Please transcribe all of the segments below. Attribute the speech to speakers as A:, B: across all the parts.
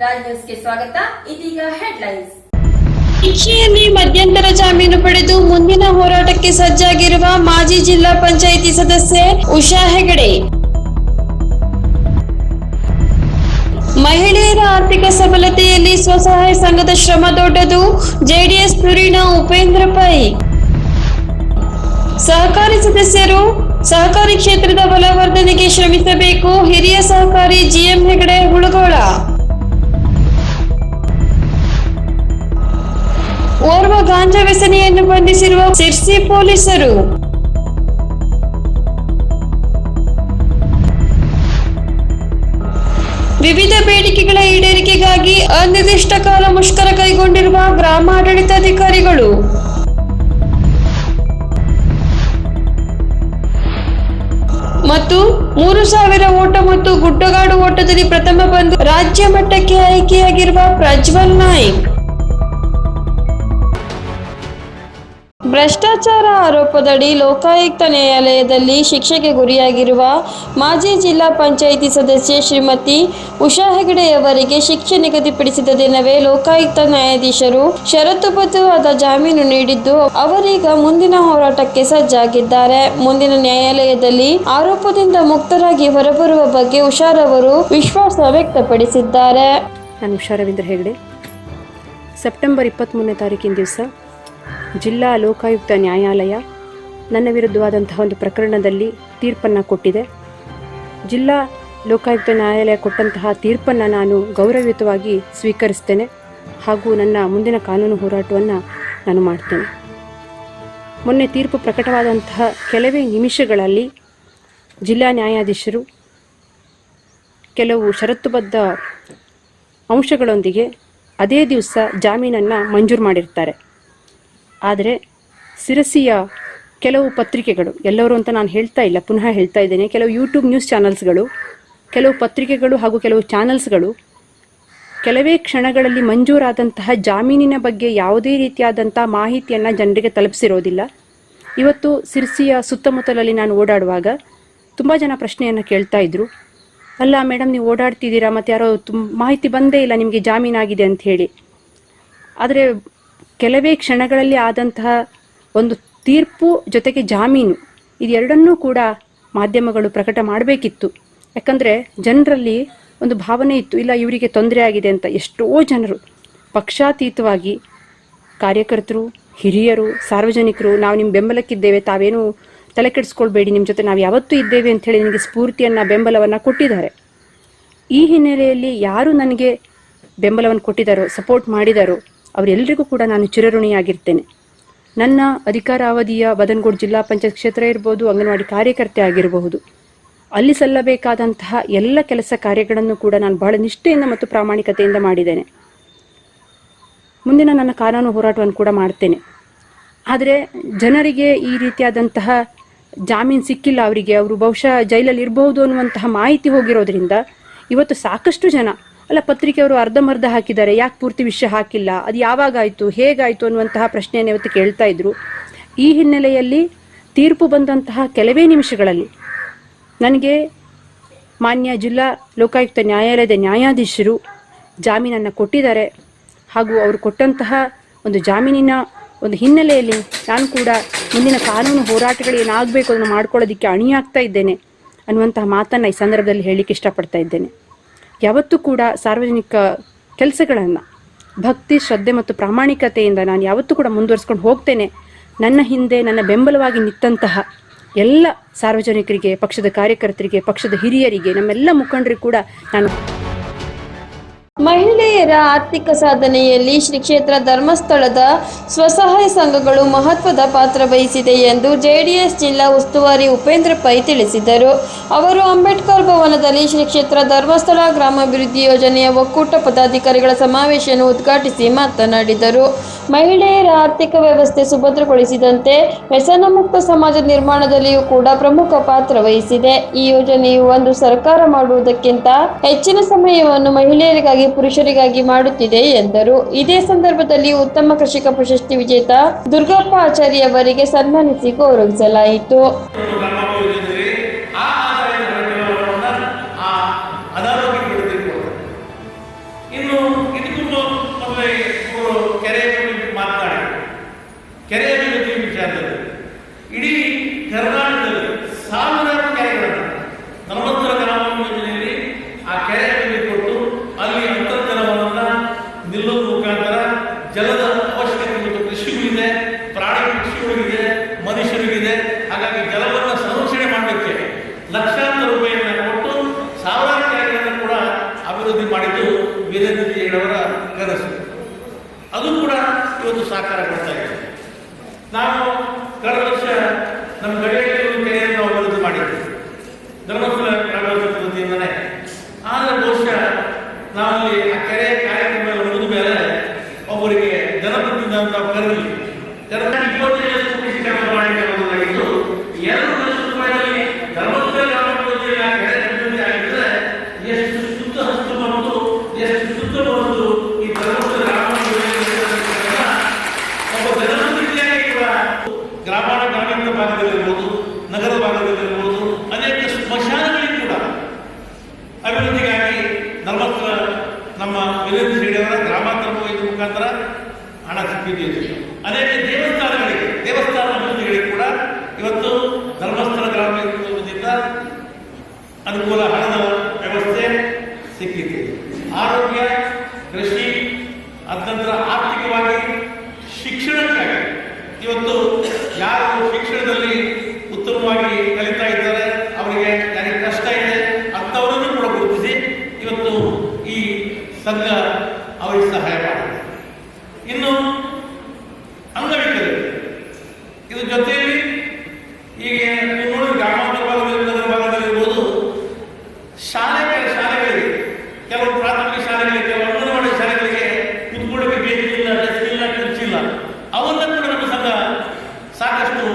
A: ರಾಜ್ ನ್ಯೂಸ್ಗೆ ಸ್ವಾಗತ. ಇದೀಗ ಹೆಡ್ಲೈನ್ಸ್.
B: ಶಿಕ್ಷೆಯಲ್ಲಿ ಮಧ್ಯಂತರ ಜಾಮೀನು ಪಡೆದು ಮುಂದಿನ ಹೋರಾಟಕ್ಕೆ ಸಜ್ಜಾಗಿರುವ ಮಾಜಿ ಜಿಲ್ಲಾ ಪಂಚಾಯಿತಿ ಸದಸ್ಯೆ ಉಷಾ ಹೆಗಡೆ. ಮಹಿಳೆಯರ ಆರ್ಥಿಕ ಸಬಲತೆಯಲ್ಲಿ ಸ್ವಸಹಾಯ ಸಂಘದ ಶ್ರಮ ದೊಡ್ಡದು, ಜೆಡಿಎಸ್ ಧುರೀಣ ಉಪೇಂದ್ರ ಪೈ. ಸಹಕಾರಿ ಸದಸ್ಯರು ಸಹಕಾರಿ ಕ್ಷೇತ್ರದ ಬಲವರ್ಧನೆಗೆ ಶ್ರಮಿಸಬೇಕು, ಹಿರಿಯ ಸಹಕಾರಿ ಜಿಎಂ ಹೆಗಡೆ ಹುಳಗೋಳ. ಓರ್ವ ಗಾಂಜಾ ವ್ಯಸನಿಯನ್ನು ಬಂಧಿಸಿರುವ ಸಿರ್ಸಿ ಪೊಲೀಸರು. ವಿವಿಧ ಬೇಡಿಕೆಗಳ ಈಡೇರಿಕೆಗಾಗಿ ಅನಿರ್ದಿಷ್ಟ ಕಾಲ ಮುಷ್ಕರ ಕೈಗೊಂಡಿರುವ ಗ್ರಾಮಾಡಳಿತಾಧಿಕಾರಿಗಳು. ಮತ್ತು 3000 ಓಟ ಮತ್ತು ಗುಡ್ಡಗಾಡು ಓಟದಲ್ಲಿ ಪ್ರಥಮ ಬಂದು ರಾಜ್ಯ ಮಟ್ಟಕ್ಕೆ ಆಯ್ಕೆಯಾಗಿರುವ ಪ್ರಜ್ವಲ್ ನಾಯ್ಕ್. ಭ್ರಷ್ಟಾಚಾರ ಆರೋಪದಡಿ ಲೋಕಾಯುಕ್ತ ನ್ಯಾಯಾಲಯದಲ್ಲಿ ಶಿಕ್ಷೆಗೆ ಗುರಿಯಾಗಿರುವ ಮಾಜಿ ಜಿಲ್ಲಾ ಪಂಚಾಯಿತಿ ಸದಸ್ಯೆ ಶ್ರೀಮತಿ ಉಷಾ ಹೆಗಡೆಯವರಿಗೆ ಶಿಕ್ಷೆ ನಿಗದಿಪಡಿಸಿದ ದಿನವೇ ಲೋಕಾಯುಕ್ತ ನ್ಯಾಯಾಧೀಶರು ಷರತ್ತುಬದ್ಧವಾದ ಜಾಮೀನು ನೀಡಿದ್ದು, ಅವರೀಗ ಮುಂದಿನ ಹೋರಾಟಕ್ಕೆ ಸಜ್ಜಾಗಿದ್ದಾರೆ. ಮುಂದಿನ ನ್ಯಾಯಾಲಯದಲ್ಲಿ ಆರೋಪದಿಂದ ಮುಕ್ತರಾಗಿ ಹೊರಬರುವ ಬಗ್ಗೆ ಉಷಾರವರು ವಿಶ್ವಾಸ ವ್ಯಕ್ತಪಡಿಸಿದ್ದಾರೆ.
C: ನಾನು ಉಷಾ ರವೀಂದ್ರ ಹೆಗಡೆ. ಸೆಪ್ಟೆಂಬರ್ 23ನೇ ತಾರೀಕಿನ ದಿವಸ ಜಿಲ್ಲಾ ಲೋಕಾಯುಕ್ತ ನ್ಯಾಯಾಲಯ ನನ್ನ ವಿರುದ್ಧವಾದಂತಹ ಒಂದು ಪ್ರಕರಣದಲ್ಲಿ ತೀರ್ಪನ್ನು ಕೊಟ್ಟಿದೆ. ಜಿಲ್ಲಾ ಲೋಕಾಯುಕ್ತ ನ್ಯಾಯಾಲಯ ಕೊಟ್ಟಂತಹ ತೀರ್ಪನ್ನು ನಾನು ಗೌರವಯುತವಾಗಿ ಸ್ವೀಕರಿಸ್ತೇನೆ ಹಾಗೂ ನನ್ನ ಮುಂದಿನ ಕಾನೂನು ಹೋರಾಟವನ್ನು ನಾನು ಮಾಡ್ತೇನೆ. ಮೊನ್ನೆ ತೀರ್ಪು ಪ್ರಕಟವಾದಂತಹ ಕೆಲವೇ ನಿಮಿಷಗಳಲ್ಲಿ ಜಿಲ್ಲಾ ನ್ಯಾಯಾಧೀಶರು ಕೆಲವು ಷರತ್ತುಬದ್ಧ ಅಂಶಗಳೊಂದಿಗೆ ಅದೇ ದಿವಸ ಜಾಮೀನನ್ನು ಮಂಜೂರು ಮಾಡಿರ್ತಾರೆ. ಆದರೆ ಸಿರಸಿಯ ಕೆಲವು ಪತ್ರಿಕೆಗಳು, ಎಲ್ಲರೂ ಅಂತ ನಾನು ಹೇಳ್ತಾ ಇಲ್ಲ, ಪುನಃ ಹೇಳ್ತಾ ಇದ್ದೇನೆ, ಕೆಲವು ಯೂಟ್ಯೂಬ್ ನ್ಯೂಸ್ ಚಾನಲ್ಸ್ಗಳು, ಕೆಲವು ಪತ್ರಿಕೆಗಳು ಹಾಗೂ ಕೆಲವು ಚಾನಲ್ಸ್ಗಳು ಕೆಲವೇ ಕ್ಷಣಗಳಲ್ಲಿ ಮಂಜೂರಾದಂತಹ ಜಾಮೀನಿನ ಬಗ್ಗೆ ಯಾವುದೇ ರೀತಿಯಾದಂಥ ಮಾಹಿತಿಯನ್ನು ಜನರಿಗೆ ತಲುಪಿಸಿರೋದಿಲ್ಲ. ಇವತ್ತು ಸಿರ್ಸಿಯ ಸುತ್ತಮುತ್ತಲಲ್ಲಿ ನಾನು ಓಡಾಡುವಾಗ ತುಂಬ ಜನ ಪ್ರಶ್ನೆಯನ್ನು ಕೇಳ್ತಾ ಇದ್ರು, ಅಲ್ಲ ಮೇಡಮ್ ನೀವು ಓಡಾಡ್ತಿದ್ದೀರಾ, ಮತ್ತು ಯಾರೋ ಮಾಹಿತಿ ಬಂದೇ ಇಲ್ಲ ನಿಮಗೆ ಜಾಮೀನಾಗಿದೆ ಅಂತ ಹೇಳಿ. ಆದರೆ ಕೆಲವೇ ಕ್ಷಣಗಳಲ್ಲಿ ಆದಂತಹ ಒಂದು ತೀರ್ಪು ಜೊತೆಗೆ ಜಾಮೀನು ಇದೆರಡನ್ನೂ ಕೂಡ ಮಾಧ್ಯಮಗಳು ಪ್ರಕಟ ಮಾಡಬೇಕಿತ್ತು. ಯಾಕಂದರೆ ಜನರಲ್ಲಿ ಒಂದು ಭಾವನೆ ಇತ್ತು, ಇಲ್ಲ ಇವರಿಗೆ ತೊಂದರೆ ಆಗಿದೆ ಅಂತ. ಎಷ್ಟೋ ಜನರು ಪಕ್ಷಾತೀತವಾಗಿ ಕಾರ್ಯಕರ್ತರು, ಹಿರಿಯರು, ಸಾರ್ವಜನಿಕರು ನಾವು ನಿಮ್ಮ ಬೆಂಬಲಕ್ಕಿದ್ದೇವೆ, ತಾವೇನು ತಲೆ ಕೆಡಿಸ್ಕೊಳ್ಬೇಡಿ, ನಿಮ್ಮ ಜೊತೆ ನಾವು ಯಾವತ್ತೂ ಇದ್ದೇವೆ ಅಂಥೇಳಿ ನನಗೆ ಸ್ಫೂರ್ತಿಯನ್ನು, ಬೆಂಬಲವನ್ನು ಕೊಟ್ಟಿದ್ದಾರೆ. ಈ ಹಿನ್ನೆಲೆಯಲ್ಲಿ ಯಾರು ನನಗೆ ಬೆಂಬಲವನ್ನು ಕೊಟ್ಟಿದ್ದಾರೋ, ಸಪೋರ್ಟ್ ಮಾಡಿದಾರೋ ಅವರೆಲ್ಲರಿಗೂ ಕೂಡ ನಾನು ಚಿರಋಣಿಯಾಗಿರ್ತೇನೆ. ನನ್ನ ಅಧಿಕಾರಾವಧಿಯ ಬದನಗೋಡು ಜಿಲ್ಲಾ ಪಂಚಾಯತ್ ಕ್ಷೇತ್ರ ಇರ್ಬೋದು, ಅಂಗನವಾಡಿ ಕಾರ್ಯಕರ್ತೆ ಆಗಿರಬಹುದು, ಅಲ್ಲಿ ಸಲ್ಲಬೇಕಾದಂತಹ ಎಲ್ಲ ಕೆಲಸ ಕಾರ್ಯಗಳನ್ನು ಕೂಡ ನಾನು ಬಹಳ ನಿಷ್ಠೆಯಿಂದ ಮತ್ತು ಪ್ರಾಮಾಣಿಕತೆಯಿಂದ ಮಾಡಿದ್ದೇನೆ. ಮುಂದಿನ ನನ್ನ ಕಾನೂನು ಹೋರಾಟವನ್ನು ಕೂಡ ಮಾಡ್ತೇನೆ. ಆದರೆ ಜನರಿಗೆ ಈ ರೀತಿಯಾದಂತಹ ಜಾಮೀನು ಸಿಕ್ಕಿಲ್ಲ, ಅವರಿಗೆ ಅವರು ಬಹುಶಃ ಜೈಲಲ್ಲಿ ಇರಬಹುದು ಅನ್ನುವಂತಹ ಮಾಹಿತಿ ಹೋಗಿರೋದ್ರಿಂದ ಇವತ್ತು ಸಾಕಷ್ಟು ಜನ, ಅಲ್ಲ ಪತ್ರಿಕೆಯವರು ಅರ್ಧಂಬರ್ಧ ಹಾಕಿದ್ದಾರೆ, ಯಾಕೆ ಪೂರ್ತಿ ವಿಷಯ ಹಾಕಿಲ್ಲ, ಅದು ಯಾವಾಗಾಯಿತು, ಹೇಗಾಯಿತು ಅನ್ನುವಂತಹ ಪ್ರಶ್ನೆಯನ್ನು ಇವತ್ತು ಕೇಳ್ತಾ ಇದ್ರು. ಈ ಹಿನ್ನೆಲೆಯಲ್ಲಿ ತೀರ್ಪು ಬಂದಂತಹ ಕೆಲವೇ ನಿಮಿಷಗಳಲ್ಲಿ ನನಗೆ ಮಾನ್ಯ ಜಿಲ್ಲಾ ಲೋಕಾಯುಕ್ತ ನ್ಯಾಯಾಲಯದ ನ್ಯಾಯಾಧೀಶರು ಜಾಮೀನನ್ನು ಕೊಟ್ಟಿದ್ದಾರೆ. ಹಾಗೂ ಅವರು ಕೊಟ್ಟಂತಹ ಒಂದು ಜಾಮೀನಿನ ಒಂದು ಹಿನ್ನೆಲೆಯಲ್ಲಿ ನಾನು ಕೂಡ ಮುಂದಿನ ಕಾನೂನು ಹೋರಾಟಗಳು ಏನಾಗಬೇಕು ಅದನ್ನು ಮಾಡ್ಕೊಳ್ಳೋದಕ್ಕೆ ಅಣಿಯಾಗ್ತಾ ಇದ್ದೇನೆ ಅನ್ನುವಂತಹ ಮಾತನ್ನು ಈ ಸಂದರ್ಭದಲ್ಲಿ ಹೇಳಲಿಕ್ಕೆ ಇಷ್ಟಪಡ್ತಾ ಇದ್ದೇನೆ. ಯಾವತ್ತೂ ಕೂಡ ಸಾರ್ವಜನಿಕ ಕೆಲಸಗಳನ್ನು ಭಕ್ತಿ, ಶ್ರದ್ಧೆ ಮತ್ತು ಪ್ರಾಮಾಣಿಕತೆಯಿಂದ ನಾನು ಯಾವತ್ತೂ ಕೂಡ ಮುಂದುವರಿಸ್ಕೊಂಡು ಹೋಗ್ತೇನೆ. ನನ್ನ ಹಿಂದೆ ನನ್ನ ಬೆಂಬಲವಾಗಿ ನಿಂತಹ ಎಲ್ಲ ಸಾರ್ವಜನಿಕರಿಗೆ, ಪಕ್ಷದ ಕಾರ್ಯಕರ್ತರಿಗೆ, ಪಕ್ಷದ ಹಿರಿಯರಿಗೆ, ನಮ್ಮೆಲ್ಲ ಮುಖಂಡರಿಗೆ ಕೂಡ ನಾನು
B: ಮಹಿಳೆಯರ ಆರ್ಥಿಕ ಸಾಧನೆಯಲ್ಲಿ ಶ್ರೀ ಕ್ಷೇತ್ರ ಧರ್ಮಸ್ಥಳದ ಸ್ವಸಹಾಯ ಸಂಘಗಳು ಮಹತ್ವದ ಪಾತ್ರ ವಹಿಸಿದೆ ಎಂದು ಜೆಡಿಎಸ್ ಜಿಲ್ಲಾ ಉಸ್ತುವಾರಿ ಉಪೇಂದ್ರ ಪೈ ತಿಳಿಸಿದರು. ಅವರು ಅಂಬೇಡ್ಕರ್ ಭವನದಲ್ಲಿ ಶ್ರೀ ಕ್ಷೇತ್ರ ಧರ್ಮಸ್ಥಳ ಗ್ರಾಮಾಭಿವೃದ್ಧಿ ಯೋಜನೆಯ ಒಕ್ಕೂಟ ಪದಾಧಿಕಾರಿಗಳ ಸಮಾವೇಶವನ್ನು ಉದ್ಘಾಟಿಸಿ ಮಾತನಾಡಿದರು. ಮಹಿಳೆಯರ ಆರ್ಥಿಕ ವ್ಯವಸ್ಥೆ ಸುಭದ್ರಗೊಳಿಸಿದಂತೆ ವ್ಯಸನ ಮುಕ್ತ ಸಮಾಜ ನಿರ್ಮಾಣದಲ್ಲಿಯೂ ಕೂಡ ಪ್ರಮುಖ ಪಾತ್ರ ವಹಿಸಿದೆ. ಈ ಯೋಜನೆಯು ಒಂದು ಸರ್ಕಾರ ಮಾಡುವುದಕ್ಕಿಂತ ಹೆಚ್ಚಿನ ಸಮಯವನ್ನು ಮಹಿಳೆಯರಿಗಾಗಿ, ಪುರುಷರಿಗಾಗಿ ಮಾಡುತ್ತಿದೆ ಎಂದರು. ಇದೇ ಸಂದರ್ಭದಲ್ಲಿ ಉತ್ತಮ ಕೃಷಿಕ ಪ್ರಶಸ್ತಿ ವಿಜೇತ ದುರ್ಗಪ್ಪ ಆಚಾರ್ಯ ಅವರಿಗೆ ಸನ್ಮಾನಿಸಿ ಗೌರವಿಸಲಾಯಿತು.
D: ಇನ್ನು ಲಕ್ಷಾಂತರ ರೂಪಾಯಿಯನ್ನು ಕೊಟ್ಟು ಸಾವಿರಾರು ಕೆರೆಗಳನ್ನು ಕೂಡ ಅಭಿವೃದ್ಧಿ ಮಾಡಿದ್ದು ವೀರೇಂದ್ರ ಹೆಗ್ಗಡೆಯವರ ಕನಸು. ಅದು ಕೂಡ ಇವತ್ತು ಸಾಕಾರ ಕೊಡ್ತಾ ಇದೆ. ನಾವು ಕಳೆದ ವರ್ಷ ನಮ್ಮ ಗಡಿಯಲ್ಲಿ ಒಂದು ಕೆರೆಯನ್ನು ನಾವು ಅಭಿವೃದ್ಧಿ ಮಾಡಿದ್ವಿ, ಧರ್ಮಸ್ಥಳ ಗ್ರಾಮಾಭಿವೃದ್ಧಿ ವತಿಯಿಂದಲೇ. ಆದರೆ ಬಹುಶಃ ನಾವು ಆ ಕೆರೆ ಕಾರ್ಯಕ್ರಮ ಮುಗಿದ ಮೇಲೆ ಒಬ್ಬರಿಗೆ ಜನಪ್ರತಿನಿಧಿ ಅಂತ ಕರೆದಿಲ್ಲ. 25 ಲಕ್ಷ ರೂಪಾಯಿ ಕೆಲಸ ಮಾಡಿದ್ದು 2 ಲಕ್ಷ ರೂಪಾಯಿಯಲ್ಲಿ ಧರ್ಮಸ್ಥಳ ಗ್ರಾಮಾಭಿವೃದ್ಧಿ ಕೆರೆ ಅಭಿವೃದ್ಧಿ ಆಗಿದ್ರೆ ಎಷ್ಟು ಶುದ್ಧ ಹಸ್ತು ಮತ್ತು ಎಷ್ಟು ಶುದ್ಧ ಬರುವುದು ಈ ಧರ್ಮಸ್ಥಳ ಗ್ರಾಮಾಭಿವೃದ್ಧಿ ಒಬ್ಬ ಜನಪ್ರತಿನಿಧಿಯಾಗಿ ಕೂಡ ಗ್ರಾಮೀಣ ಭಾಗದಲ್ಲಿರ್ಬೋದು, ನಗರ ಭಾಗದಲ್ಲಿರ್ಬೋದು, ಅನೇಕ ಸ್ಮಶಾನಗಳಿಗೆ ಕೂಡ ಅಭಿವೃದ್ಧಿಗಾಗಿ ಧರ್ಮಸ್ಥಳ ನಮ್ಮ ವೀರೇಂದ್ರ ಹೆಗ್ಗಡೆಯವರ ಗ್ರಾಮಾಂತರ ಮುಖಾಂತರ ಹಣ ಸಿಕ್ಕಿದೆ. ಅನೇಕ ದೇವಸ್ಥಾನ ಅಭಿವೃದ್ಧಿಗಳಿಗೆ ಕೂಡ ಇವತ್ತು ಧರ್ಮಸ್ಥಳ ಗ್ರಾಮಾಭಿವೃದ್ಧಿಯಿಂದ ಅನುಕೂಲ ಹಣದ ವ್ಯವಸ್ಥೆ ಸಿಕ್ಕಿದೆ. ಆರೋಗ್ಯ, ಕೃಷಿ, ಅದಂತರ ಆರ್ಥಿಕವಾಗಿ ಶಿಕ್ಷಣಕ್ಕಾಗಿ ಇವತ್ತು ಯಾರು ಶಿಕ್ಷಣದಲ್ಲಿ ಉತ್ತಮವಾಗಿ ಕಲಿತಾ ಇದ್ದಾರೆ, ಅವರಿಗೆ ಯಾರಿಗೆ ಕಷ್ಟ ಇದೆ ಅಂಥವರನ್ನು ಕೂಡ ಗುರುತಿಸಿ ಇವತ್ತು ಈ ಸಂಘ ಅವರಿಗೆ ಸಹಾಯ ಮಾಡಿದೆ. ಇನ್ನು ಅಂಗವಿಕಲರು ಇದ್ರ ಜೊತೆಯಲ್ಲಿ ಈಗ ನೀವು ನೋಡಿ ಗ್ರಾಮಾಂತರ ಭಾಗದಲ್ಲಿ, ನಗರ ಭಾಗದಲ್ಲಿರ್ಬೋದು, ಶಾಲೆಗಳಿಗೆ ಕೆಲವು ಪ್ರಾಥಮಿಕ ಶಾಲೆಗಳಿಗೆ, ಕೆಲವು ಅಂಗನವಾಡಿ ಶಾಲೆಗಳಿಗೆ ಕುತ್ಕೊಳ್ಳೋಕೆ ಬೇಕಿಲ್ಲ, ಡೆಸ್ಕ್ ಇಲ್ಲ, ಕುರ್ಚಿಲ್ಲ. ಅವನ್ನ ಕೂಡ ನಮ್ಮ ಸಂಘ ಸಾಕಷ್ಟು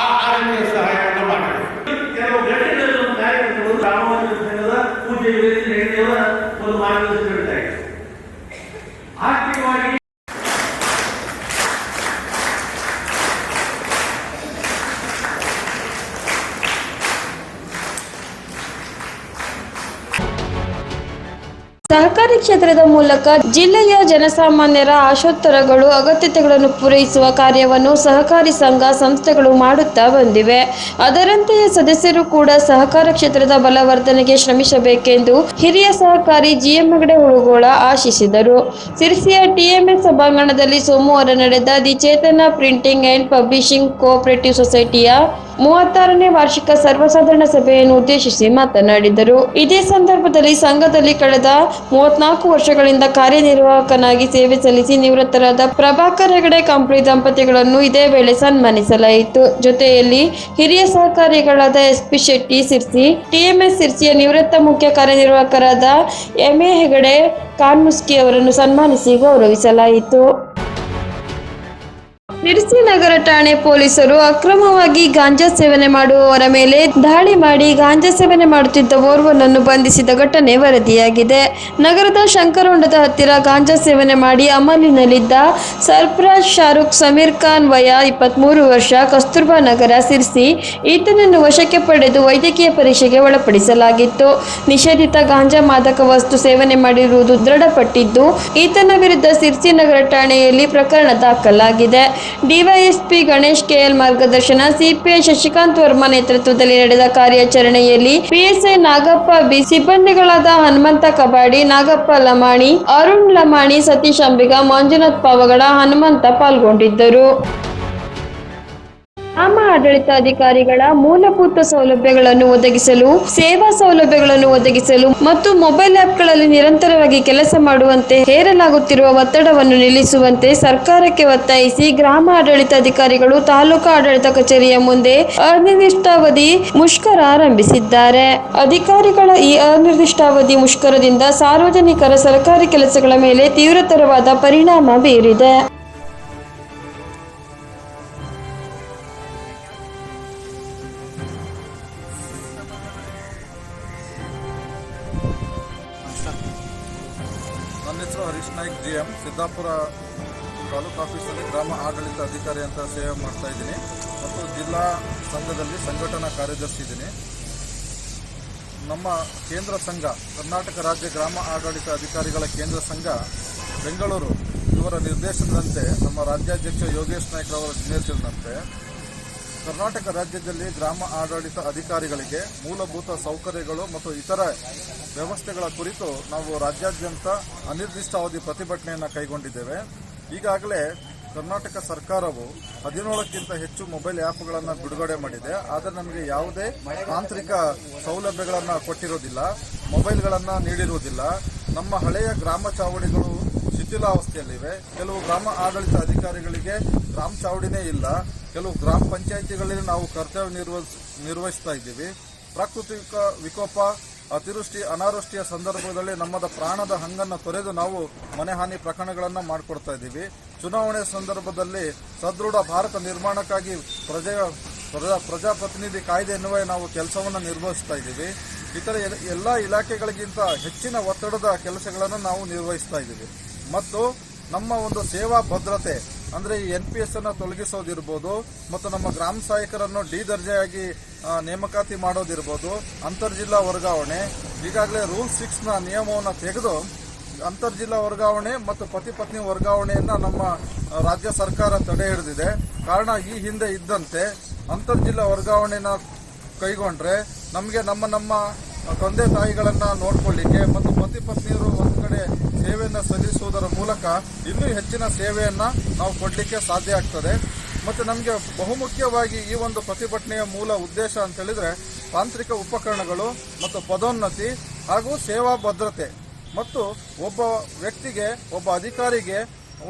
D: ಆ ರೀತಿಯ ಸಹಾಯವನ್ನು ಮಾಡಿದೆ. ಕೆಲವು ಘಟನೆಗಳನ್ನು ಕಾರ್ಯಕ್ರಮಗಳು ಗ್ರಾಮಾಂತರ ಸಂಘದ ಪೂಜೆ ಹೆಗ್ಗಡೆಯವರ ಒಂದು ಮಾರ್ಗದರ್ಶನ ನೀಡ್ತಾ ಇದೆ. ಆರ್ಥಿಕವಾಗಿ
B: ಸಹಕಾರಿ ಕ್ಷೇತ್ರದ ಮೂಲಕ ಜಿಲ್ಲೆಯ ಜನಸಾಮಾನ್ಯರ ಆಶೋತ್ತರಗಳು, ಅಗತ್ಯತೆಗಳನ್ನು ಪೂರೈಸುವ ಕಾರ್ಯವನ್ನು ಸಹಕಾರಿ ಸಂಘ ಸಂಸ್ಥೆಗಳು ಮಾಡುತ್ತಾ ಬಂದಿವೆ. ಅದರಂತೆಯೇ ಸದಸ್ಯರು ಕೂಡ ಸಹಕಾರ ಕ್ಷೇತ್ರದ ಬಲವರ್ಧನೆಗೆ ಶ್ರಮಿಸಬೇಕೆಂದು ಹಿರಿಯ ಸಹಕಾರಿ ಜಿಎಂ ಹೆಗ್ಗಡೆ ಹುಳುಗೋಳ ಆಶಿಸಿದರು. ಸಿರ್ಸಿಯ ಟಿಎಂಎಸ್ ಸಭಾಂಗಣದಲ್ಲಿ ಸೋಮವಾರ ನಡೆದ the Chetana printing and publishing cooperative ಸೊಸೈಟಿಯ 36ನೇ ವಾರ್ಷಿಕ ಸರ್ವಸಾಧಾರಣ ಸಭೆಯನ್ನು ಉದ್ದೇಶಿಸಿ ಮಾತನಾಡಿದರು. ಇದೇ ಸಂದರ್ಭದಲ್ಲಿ ಸಂಘದಲ್ಲಿ ಕಳೆದ 34 ವರ್ಷಗಳಿಂದ ಕಾರ್ಯನಿರ್ವಾಹಕನಾಗಿ ಸೇವೆ ಸಲ್ಲಿಸಿ ನಿವೃತ್ತರಾದ ಪ್ರಭಾಕರ್ ಹೆಗ್ಗಡೆ ಕಂಪ್ಲಿ ದಂಪತಿಗಳನ್ನು ಇದೇ ವೇಳೆ ಸನ್ಮಾನಿಸಲಾಯಿತು. ಜೊತೆಯಲ್ಲಿ ಹಿರಿಯ ಸಹಕಾರಿಗಳಾದ ಎಸ್ಪಿ ಶೆಟ್ಟಿ ಸಿರ್ಸಿ, ಟಿಎಂಎಸ್ ಸಿರ್ಸಿಯ ನಿವೃತ್ತ ಮುಖ್ಯ ಕಾರ್ಯನಿರ್ವಾಹಕರಾದ ಎಂಎ ಹೆಗ್ಗಡೆ ಕಾನ್ಮುಸ್ಕಿ ಅವರನ್ನು ಸನ್ಮಾನಿಸಿ ಗೌರವಿಸಲಾಯಿತು. ಸಿರ್ಸಿ ನಗರ ಠಾಣೆ ಪೊಲೀಸರು ಅಕ್ರಮವಾಗಿ ಗಾಂಜಾ ಸೇವನೆ ಮಾಡುವವರ ಮೇಲೆ ದಾಳಿ ಮಾಡಿ ಗಾಂಜಾ ಸೇವನೆ ಮಾಡುತ್ತಿದ್ದ ಓರ್ವನನ್ನು ಬಂಧಿಸಿದ ಘಟನೆ ವರದಿಯಾಗಿದೆ. ನಗರದ ಶಂಕರಹೊಂಡದ ಹತ್ತಿರ ಗಾಂಜಾ ಸೇವನೆ ಮಾಡಿ ಅಮಲಿನಲ್ಲಿದ್ದ ಸರ್ಫರಾಜ್ ಶಾರುಖ್ ಸಮೀರ್ ಖಾನ್ ವಯ 23 ವರ್ಷ, ಕಸ್ತೂರ್ಬಾ ನಗರ, ಸಿರ್ಸಿ ಈತನನ್ನು ವಶಕ್ಕೆ ಪಡೆದು ವೈದ್ಯಕೀಯ ಪರೀಕ್ಷೆಗೆ ಒಳಪಡಿಸಲಾಗಿತ್ತು. ನಿಷೇಧಿತ ಗಾಂಜಾ ಮಾದಕ ವಸ್ತು ಸೇವನೆ ಮಾಡಿರುವುದು ದೃಢಪಟ್ಟಿದ್ದು ಈತನ ವಿರುದ್ಧ ಸಿರ್ಸಿ ನಗರ ಠಾಣೆಯಲ್ಲಿ ಪ್ರಕರಣ ದಾಖಲಾಗಿದೆ. ಡಿವೈಎಸ್ಪಿ ಗಣೇಶ್ ಕೆಎಲ್ ಮಾರ್ಗದರ್ಶನ, ಸಿಪಿಐ ಶಶಿಕಾಂತ್ ವರ್ಮಾ ನೇತೃತ್ವದಲ್ಲಿ ನಡೆದ ಕಾರ್ಯಾಚರಣೆಯಲ್ಲಿ ಪಿಎಸ್ಐ ನಾಗಪ್ಪ ಬಿ, ಸಿಬ್ಬಂದಿಗಳಾದ ಹನುಮಂತ ಕಬಾಡಿ, ನಾಗಪ್ಪ ಲಮಾಣಿ, ಅರುಣ್ ಲಮಾಣಿ, ಸತೀಶ್ ಅಂಬಿಗ, ಮಂಜುನಾಥ್ ಪಾವಗಡ, ಹನುಮಂತ ಪಾಲ್ಗೊಂಡಿದ್ದರು. ಗ್ರಾಮ ಆಡಳಿತಾಧಿಕಾರಿಗಳ ಮೂಲಭೂತ ಸೌಲಭ್ಯಗಳನ್ನು ಒದಗಿಸಲು, ಸೇವಾ ಸೌಲಭ್ಯಗಳನ್ನು ಒದಗಿಸಲು ಮತ್ತು ಮೊಬೈಲ್ ಆ್ಯಪ್ಗಳಲ್ಲಿ ನಿರಂತರವಾಗಿ ಕೆಲಸ ಮಾಡುವಂತೆ ಹೇರಲಾಗುತ್ತಿರುವ ಒತ್ತಡವನ್ನು ನಿಲ್ಲಿಸುವಂತೆ ಸರ್ಕಾರಕ್ಕೆ ಒತ್ತಾಯಿಸಿ ಗ್ರಾಮ ಆಡಳಿತಾಧಿಕಾರಿಗಳು ತಾಲೂಕು ಆಡಳಿತ ಕಚೇರಿಯ ಮುಂದೆ ಅನಿರ್ದಿಷ್ಟಾವಧಿ ಮುಷ್ಕರ ಆರಂಭಿಸಿದ್ದಾರೆ. ಅಧಿಕಾರಿಗಳ ಈ ಅನಿರ್ದಿಷ್ಟಾವಧಿ ಮುಷ್ಕರದಿಂದ ಸಾರ್ವಜನಿಕರ ಸರ್ಕಾರಿ ಕೆಲಸಗಳ ಮೇಲೆ ತೀವ್ರತರವಾದ ಪರಿಣಾಮ ಬೀರಿದೆ.
E: ನನ್ನ ಹೆಸರು ಹರೀಶ್ ನಾಯ್ಕ್, ಜಿಎಂ, ಸಿದ್ದಾಪುರ ತಾಲೂಕು ಆಫೀಸಲ್ಲಿ ಗ್ರಾಮ ಆಡಳಿತ ಅಧಿಕಾರಿ ಅಂತ ಸೇವೆ ಮಾಡ್ತಾ ಇದ್ದೀನಿ ಮತ್ತು ಜಿಲ್ಲಾ ಸಂಘದಲ್ಲಿ ಸಂಘಟನಾ ಕಾರ್ಯದರ್ಶಿ ಇದ್ದೀನಿ. ನಮ್ಮ ಕೇಂದ್ರ ಸಂಘ, ಕರ್ನಾಟಕ ರಾಜ್ಯ ಗ್ರಾಮ ಆಡಳಿತ ಅಧಿಕಾರಿಗಳ ಕೇಂದ್ರ ಸಂಘ ಬೆಂಗಳೂರು ಇವರ ನಿರ್ದೇಶನದಂತೆ, ನಮ್ಮ ರಾಜ್ಯಾಧ್ಯಕ್ಷ ಯೋಗೇಶ್ ನಾಯ್ಕ್ ಅವರ ನಿರ್ದೇಶನದಂತೆ ಕರ್ನಾಟಕ ರಾಜ್ಯದಲ್ಲಿ ಗ್ರಾಮ ಆಡಳಿತ ಅಧಿಕಾರಿಗಳಿಗೆ ಮೂಲಭೂತ ಸೌಕರ್ಯಗಳು ಮತ್ತು ಇತರ ವ್ಯವಸ್ಥೆಗಳ ಕುರಿತು ನಾವು ರಾಜ್ಯಾದ್ಯಂತ ಅನಿರ್ದಿಷ್ಟಾವಧಿ ಪ್ರತಿಭಟನೆಯನ್ನು ಕೈಗೊಂಡಿದ್ದೇವೆ. ಈಗಾಗಲೇ ಕರ್ನಾಟಕ ಸರ್ಕಾರವು 17ಕ್ಕಿಂತ ಹೆಚ್ಚು ಮೊಬೈಲ್ ಆ್ಯಪ್ಗಳನ್ನು ಬಿಡುಗಡೆ ಮಾಡಿದೆ. ಆದರೆ ನಮಗೆ ಯಾವುದೇ ತಾಂತ್ರಿಕ ಸೌಲಭ್ಯಗಳನ್ನು ಕೊಟ್ಟಿರೋದಿಲ್ಲ, ಮೊಬೈಲ್ಗಳನ್ನು ನೀಡಿರುವುದಿಲ್ಲ. ನಮ್ಮ ಹಳೆಯ ಗ್ರಾಮ ಚಾವಡಿಗಳು ಶಿಥಿಲಾವಸ್ಥೆಯಲ್ಲಿವೆ. ಕೆಲವು ಗ್ರಾಮ ಆಡಳಿತ ಅಧಿಕಾರಿಗಳಿಗೆ ಗ್ರಾಮ ಚಾವಡಿನೇ ಇಲ್ಲ. ಕೆಲವು ಗ್ರಾಮ ಪಂಚಾಯಿತಿಗಳಲ್ಲಿ ನಾವು ಕರ್ತವ್ಯ ನಿರ್ವಹಿಸ್ತಾ ಇದ್ದೀವಿ. ಪ್ರಾಕೃತಿಕ ವಿಕೋಪ, ಅತಿವೃಷ್ಟಿ, ಅನಾವೃಷ್ಟಿಯ ಸಂದರ್ಭದಲ್ಲಿ ನಮ್ಮದ ಪ್ರಾಣದ ಹಂಗನ್ನು ತೊರೆದು ನಾವು ಮನೆಹಾನಿ ಪ್ರಕರಣಗಳನ್ನು ಮಾಡಿಕೊಡ್ತಾ ಇದ್ದೀವಿ. ಚುನಾವಣೆ ಸಂದರ್ಭದಲ್ಲಿ ಸದೃಢ ಭಾರತ ನಿರ್ಮಾಣಕ್ಕಾಗಿ ಪ್ರಜಾಪ್ರತಿನಿಧಿ ಕಾಯ್ದೆ ಎನ್ನುವ ನಾವು ಕೆಲಸವನ್ನು ನಿರ್ವಹಿಸ್ತಾ ಇದ್ದೀವಿ. ಇತರ ಎಲ್ಲ ಇಲಾಖೆಗಳಿಗಿಂತ ಹೆಚ್ಚಿನ ಒತ್ತಡದ ಕೆಲಸಗಳನ್ನು ನಾವು ನಿರ್ವಹಿಸ್ತಾ ಇದ್ದೀವಿ. ಮತ್ತು ನಮ್ಮ ಒಂದು ಸೇವಾ ಭದ್ರತೆ ಅಂದರೆ ಈ NPS ಅನ್ನು ತೊಲಗಿಸೋದಿರ್ಬೋದು, ಮತ್ತು ನಮ್ಮ ಗ್ರಾಮ ಸಹಾಯಕರನ್ನು ಡಿ ದರ್ಜೆಯಾಗಿ ನೇಮಕಾತಿ ಮಾಡೋದಿರ್ಬೋದು, ಅಂತರ್ಜಿಲ್ಲಾ ವರ್ಗಾವಣೆ, ಈಗಾಗಲೇ ರೂಲ್ 6ನ ನಿಯಮವನ್ನು ತೆಗೆದು ಅಂತರ್ಜಿಲ್ಲಾ ವರ್ಗಾವಣೆ ಮತ್ತು ಪತಿ ಪತ್ನಿ ವರ್ಗಾವಣೆಯನ್ನು ನಮ್ಮ ರಾಜ್ಯ ಸರ್ಕಾರ ತಡೆ ಹಿಡಿದಿದೆ. ಕಾರಣ ಈ ಹಿಂದೆ ಇದ್ದಂತೆ ಅಂತರ್ಜಿಲ್ಲಾ ವರ್ಗಾವಣೆನ ಕೈಗೊಂಡ್ರೆ ನಮಗೆ ನಮ್ಮ ತಂದೆ ತಾಯಿಗಳನ್ನು ನೋಡ್ಕೊಳ್ಳಿಕ್ಕೆ ಮತ್ತು ಪತಿ ಪತ್ನಿಯರು ಒಂದು ಕಡೆ ಸೇವೆಯನ್ನು ಸಲ್ಲಿಸುವುದರ ಮೂಲಕ ಇನ್ನೂ ಹೆಚ್ಚಿನ ಸೇವೆಯನ್ನು ನಾವು ಕೊಡಲಿಕ್ಕೆ ಸಾಧ್ಯ ಆಗ್ತದೆ. ಮತ್ತು ನಮಗೆ ಬಹುಮುಖ್ಯವಾಗಿ ಈ ಒಂದು ಪ್ರತಿಭಟನೆಯ ಮೂಲ ಉದ್ದೇಶ ಅಂತ ಹೇಳಿದ್ರೆ ತಾಂತ್ರಿಕ ಉಪಕರಣಗಳು ಮತ್ತು ಪದೋನ್ನತಿ ಹಾಗೂ ಸೇವಾ ಭದ್ರತೆ, ಮತ್ತು ಒಬ್ಬ ವ್ಯಕ್ತಿಗೆ, ಒಬ್ಬ ಅಧಿಕಾರಿಗೆ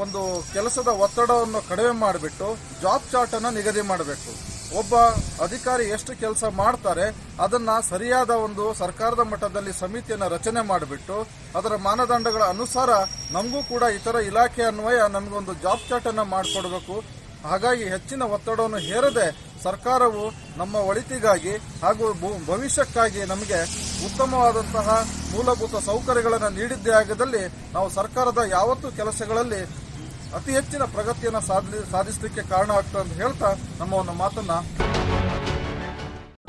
E: ಒಂದು ಕೆಲಸದ ಒತ್ತಡವನ್ನು ಕಡಿಮೆ ಮಾಡಿಬಿಟ್ಟು ಜಾಬ್ ಚಾರ್ಟ್ ಅನ್ನು ನಿಗದಿ ಮಾಡಬೇಕು. ಒಬ್ಬ ಅಧಿಕಾರಿ ಎಷ್ಟು ಕೆಲಸ ಮಾಡ್ತಾರೆ ಅದನ್ನ ಸರಿಯಾದ ಒಂದು ಸರ್ಕಾರದ ಮಟ್ಟದಲ್ಲಿ ಸಮಿತಿಯನ್ನು ರಚನೆ ಮಾಡಿಬಿಟ್ಟು ಅದರ ಮಾನದಂಡಗಳ ಅನುಸಾರ ನಮಗೂ ಕೂಡ ಇತರ ಇಲಾಖೆ ಅನ್ವಯ ನಮಗೊಂದು ಜಾಬ್ ಚಾರ್ಟ್ ಅನ್ನು ಮಾಡಿಕೊಡ್ಬೇಕು. ಹಾಗಾಗಿ ಹೆಚ್ಚಿನ ಒತ್ತಡವನ್ನು ಹೇರದೆ ಸರ್ಕಾರವು ನಮ್ಮ ಒಳಿತಿಗಾಗಿ ಹಾಗೂ ಭವಿಷ್ಯಕ್ಕಾಗಿ ನಮಗೆ ಉತ್ತಮವಾದಂತಹ ಮೂಲಭೂತ ಸೌಕರ್ಯಗಳನ್ನು ನೀಡಿದ್ದೇ ಆಗದಲ್ಲಿ ನಾವು ಸರ್ಕಾರದ ಯಾವತ್ತೂ ಕೆಲಸಗಳಲ್ಲಿ ಅತಿ ಹೆಚ್ಚಿನ ಪ್ರಗತಿಯನ್ನು ಸಾಧಿಸಲಿಕ್ಕೆ ಕಾರಣ ಆಗ್ತದೆ ಅಂತ ಹೇಳ್ತಾ ನಮ್ಮ ಒಂದು ಮಾತನ್ನ.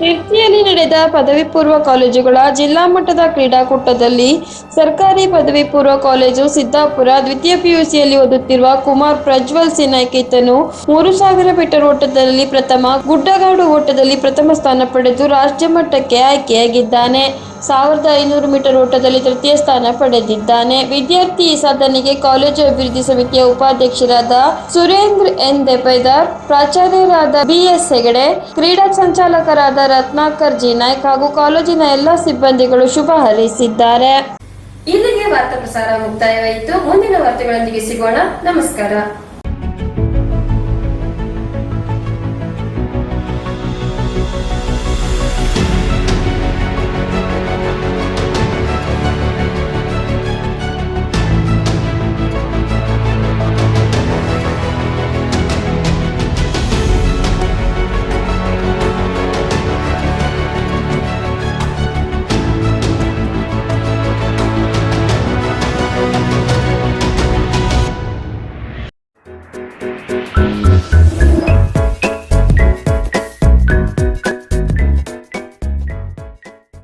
B: ಶಿರ್ಸಿಯಲ್ಲಿ ನಡೆದ ಪದವಿ ಪೂರ್ವ ಕಾಲೇಜುಗಳ ಜಿಲ್ಲಾ ಮಟ್ಟದ ಕ್ರೀಡಾಕೂಟದಲ್ಲಿ ಸರ್ಕಾರಿ ಪದವಿ ಪೂರ್ವ ಕಾಲೇಜು ಸಿದ್ದಾಪುರ ದ್ವಿತೀಯ PUCಯಲ್ಲಿ ಓದುತ್ತಿರುವ ಕುಮಾರ್ ಪ್ರಜ್ವಲ್ ಸಿನಾಯ್ಕ್ ಈತನು 3000 ಮೀಟರ್ ಓಟದಲ್ಲಿ ಪ್ರಥಮ, ಗುಡ್ಡಗಾಡು ಓಟದಲ್ಲಿ ಪ್ರಥಮ ಸ್ಥಾನ ಪಡೆದು ರಾಜ್ಯ ಮಟ್ಟಕ್ಕೆ ಆಯ್ಕೆಯಾಗಿದ್ದಾನೆ. 1500 ಮೀಟರ್ ಓಟದಲ್ಲಿ ತೃತೀಯ ಸ್ಥಾನ ಪಡೆದಿದ್ದಾನೆ. ವಿದ್ಯಾರ್ಥಿ ಈ ಸಾಧನೆಗೆ ಕಾಲೇಜು ಅಭಿವೃದ್ಧಿ ಸಮಿತಿಯ ಉಪಾಧ್ಯಕ್ಷರಾದ ಸುರೇಂದ್ರ ಎನ್ ದೇಪೈದಾರ್, ಪ್ರಾಚಾರ್ಯರಾದ BS ಹೆಗಡೆ, ಕ್ರೀಡಾ ಸಂಚಾಲಕರಾದ ರತ್ನಾಕರ್ ಜಿ ನಾಯ್ಕ್ ಹಾಗೂ ಕಾಲೇಜಿನ ಎಲ್ಲ ಸಿಬ್ಬಂದಿಗಳು ಶುಭ ಹಾರೈಸಿದ್ದಾರೆ.
A: ಇಲ್ಲಿಗೆ ವಾರ್ತಾ ಪ್ರಸಾರ ಮುಕ್ತಾಯವಾಯಿತು. ಮುಂದಿನ ವಾರ್ತೆಗಳೊಂದಿಗೆ ಸಿಗೋಣ. ನಮಸ್ಕಾರ.